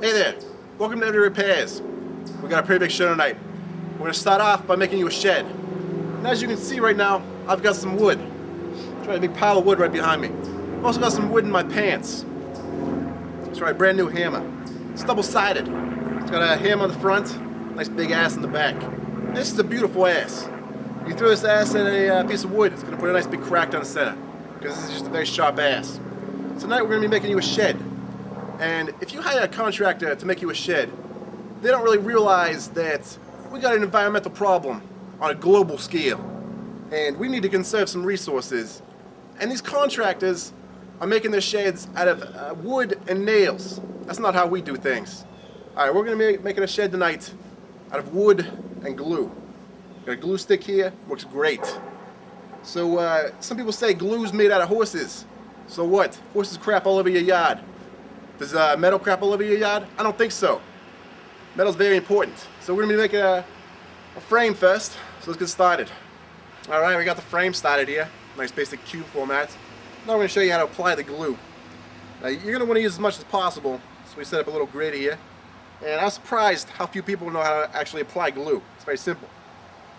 Hey there, welcome to Everyday Repairs. We got a pretty big show tonight. We're going to start off by making you a shed. And as you can see right now, I've got some wood. Got a big pile of wood right behind me. I've also got some wood in my pants. That's right, brand new hammer. It's double-sided. It's got a hammer on the front, nice big ass in the back. This is a beautiful ass. You throw this ass at a piece of wood, it's going to put a nice big crack down the center. Because this is just a very sharp ass. Tonight we're going to be making you a shed. And if you hire a contractor to make you a shed, they don't really realize that we got an environmental problem on a global scale. And we need to conserve some resources. And these contractors are making their sheds out of wood and nails. That's not how we do things. Alright, we're going to be making a shed tonight out of wood and glue. Got a glue stick here, works great. So some people say glue's made out of horses. So what? Horses crap all over your yard. Does metal crap all over your yard? I don't think so. Metal's very important. So we're going to be making a frame first. So let's get started. Alright, we got the frame started here. Nice basic cube format. Now we're going to show you how to apply the glue. Now you're going to want to use as much as possible. So we set up a little grid here. And I was surprised how few people know how to actually apply glue. It's very simple.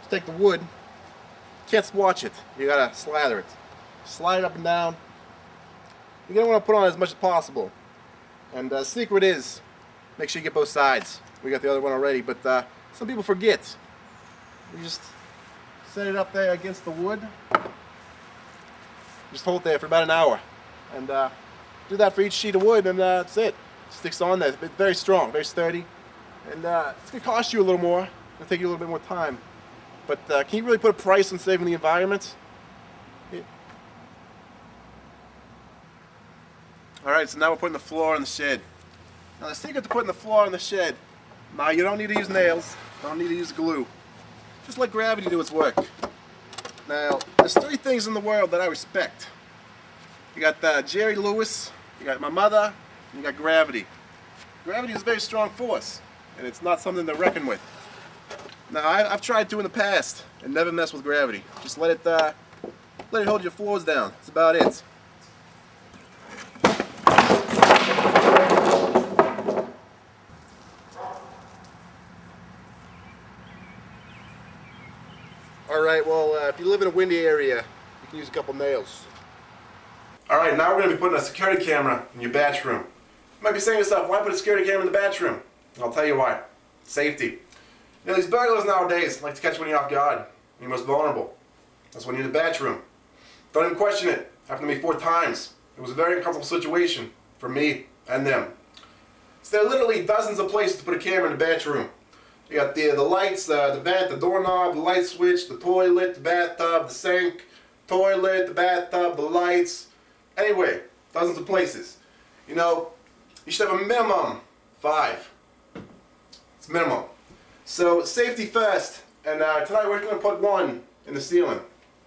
Just take the wood. You can't swatch it. You got to slather it. Slide it up and down. You're going to want to put on as much as possible. And the secret is, make sure you get both sides. We got the other one already, but some people forget. You just set it up there against the wood. Just hold it there for about an hour. And do that for each sheet of wood, and that's it. Sticks on there. It's very strong, very sturdy. And it's going to cost you a little more. It's going to take you a little bit more time. But can you really put a price on saving the environment? Alright, so now we're putting the floor in the shed. Now the secret to putting the floor in the shed, now you don't need to use nails, don't need to use glue. Just let gravity do its work. Now, there's three things in the world that I respect. You got Jerry Lewis, you got my mother, and you got gravity. Gravity is a very strong force, and it's not something to reckon with. Now, I've tried to in the past, and never mess with gravity. Just let it hold your floors down. That's about it. Alright, well, if you live in a windy area, you can use a couple nails. Alright, now we're going to be putting a security camera in your bathroom. You might be saying to yourself, why put a security camera in the bathroom? I'll tell you why. Safety. You know, these burglars nowadays like to catch when you're off guard. You're most vulnerable. That's when you're in the bathroom. Don't even question it. Happened to me 4 times. It was a very uncomfortable situation for me and them. So there are literally dozens of places to put a camera in the bathroom. You got the lights, the vent, the doorknob, the light switch, the toilet, the bathtub, the sink, toilet, the bathtub, the lights. Anyway, dozens of places. You know, you should have a minimum 5. It's minimum. So safety first, and tonight we're going to put 1 in the ceiling.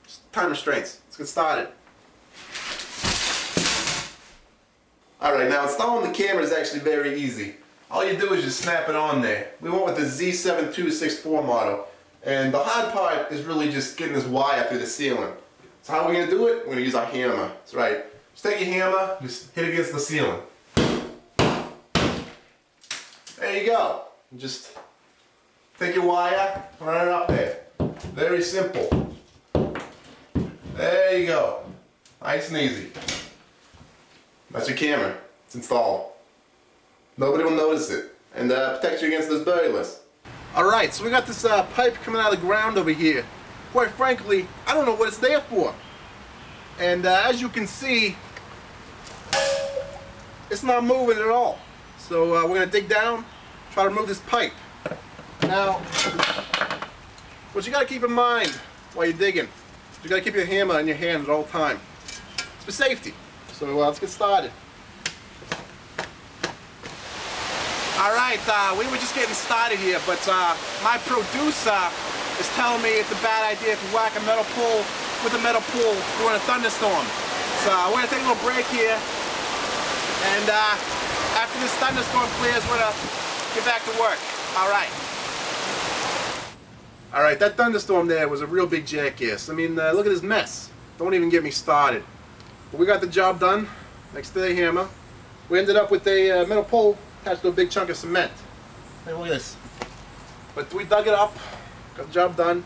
Just time restraints. Let's get started. Alright, now installing the camera is actually very easy. All you do is just snap it on there. We went with the Z7264 model. And the hard part is really just getting this wire through the ceiling. So how are we going to do it? We're going to use our hammer. That's right. Just take your hammer, just hit it against the ceiling. There you go. Just take your wire, run it up there. Very simple. There you go. Nice and easy. That's your camera. It's installed. Nobody will notice it, and protects you against those burglars. Alright, so we got this pipe coming out of the ground over here. Quite frankly, I don't know what it's there for. And as you can see, it's not moving at all. So we're going to dig down, try to remove this pipe. Now, what you got to keep in mind while you're digging, you got to keep your hammer in your hand at all time. It's for safety. So let's get started. Alright, we were just getting started here, but my producer is telling me it's a bad idea to whack a metal pole with a metal pole during a thunderstorm. So we're going to take a little break here, and after this thunderstorm clears, we're going to get back to work. Alright. Alright, that thunderstorm there was a real big jackass. I mean, look at this mess. Don't even get me started. But we got the job done, thanks to the hammer. We ended up with a metal pole attached to a big chunk of cement. Hey, look at this. But we dug it up, got the job done.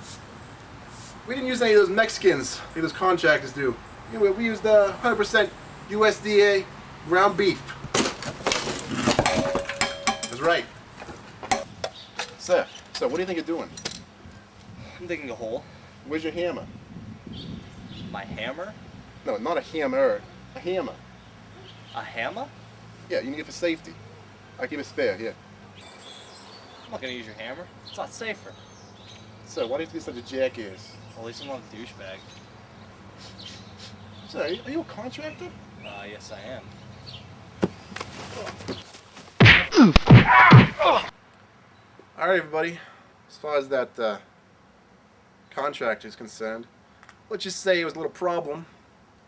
We didn't use any of those Mexicans, like those contractors do. Anyway, we used 100% USDA ground beef. That's right. Sir, what do you think you're doing? I'm digging a hole. Where's your hammer? My hammer? No, not a hammer. A hammer. A hammer? Yeah, you need it for safety. I'll keep it spare, here. I'm not gonna use your hammer. It's not safer. Sir, why do you have to be such a jackass? Well, at least I'm not a douchebag. Sir, are you a contractor? Yes I am. Alright, everybody. As far as that contractor is concerned, let's just say it was a little problem,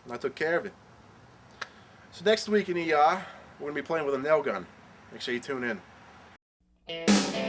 and I took care of it. So next week in ER, we're going to be playing with a nail gun. Make sure you tune in.